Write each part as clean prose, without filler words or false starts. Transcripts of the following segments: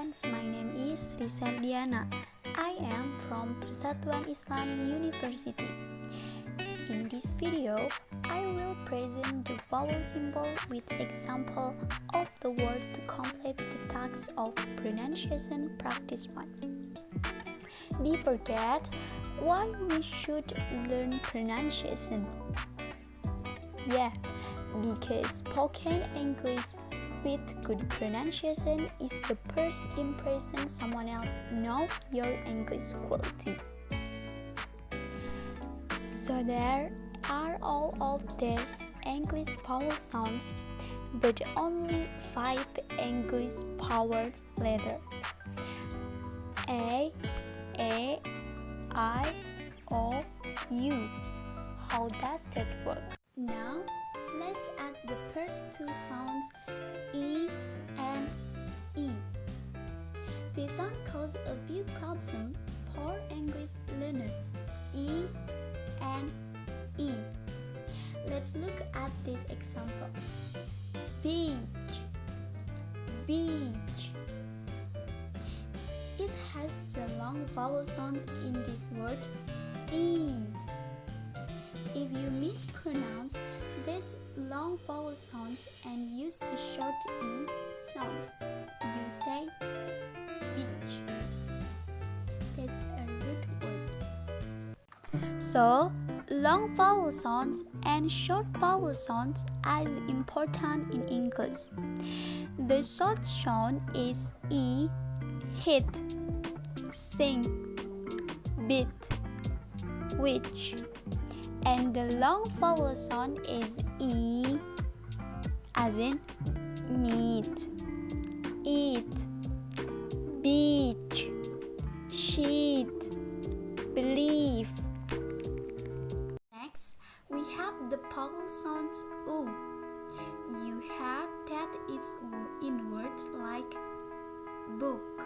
friends, my name is Sri Serdiana. I am from Persatuan Islam University. In this video, I will present the vowel symbol with example of the word to complete the task of pronunciation practice 1. Before that, why we should learn pronunciation? Yeah, because spoken English with good pronunciation is the first impression someone else know your English quality. So there are all of these English vowel sounds, but only 5 English vowel letters: A, I, O, U. How does that work? Now, let's add the first 2 sounds, E and E. This sound causes a few problems for English learners, E and E. Let's look at this example. Beach, beach. It has the long vowel sound in this word, E. If you mispronounce these long vowel sounds and use the short E sounds, you say beach. That's a rude word. So, long vowel sounds and short vowel sounds are important in English. The short sound is E, hit, sing, beat, which. And the long vowel sound is E, as in meet, eat, beach, sheet, believe. Next, we have the vowel sounds U. You heard that it's in words like book,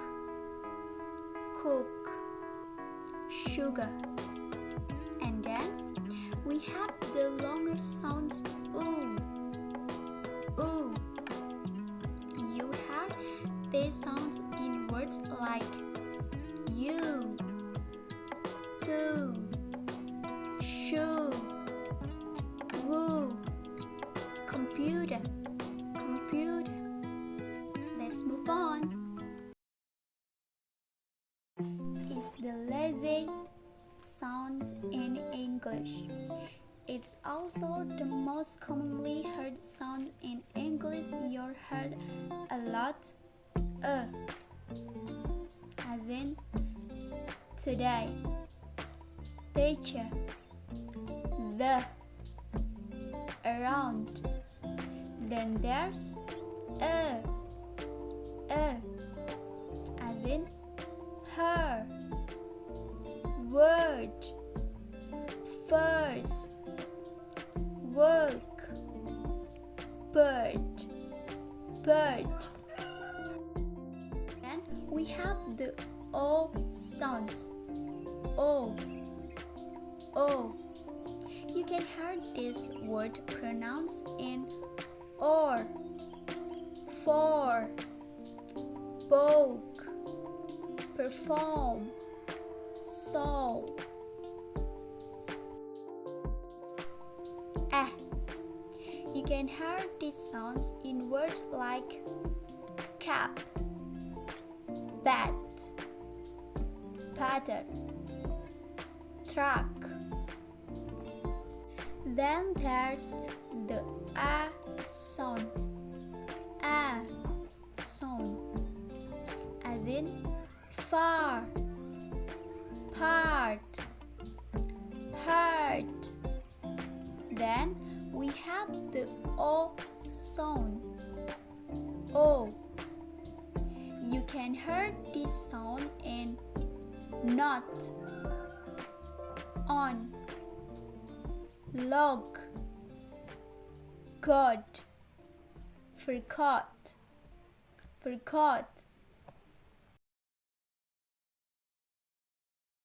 cook, sugar. And then we have the longer sounds U. U. You heard these sounds in words like you, to, shoe, woo, computer, computer. Let's move on. It's the laziest sounds in English. It's also the most commonly heard sound in English. You heard a lot, as in today, teacher, the, around. Then there's as in her, word, first, work, bird, bird. And we have the O sounds. O, O. You can hear this word pronounced in or, for, book, perform, solve. You can hear these sounds in words like cap, bat, pattern, truck. Then there's the A sound. A sound, as in far, part, heart. Then we have the O sound. O. You can hear this sound in not, on, log, God, forgot, forgot.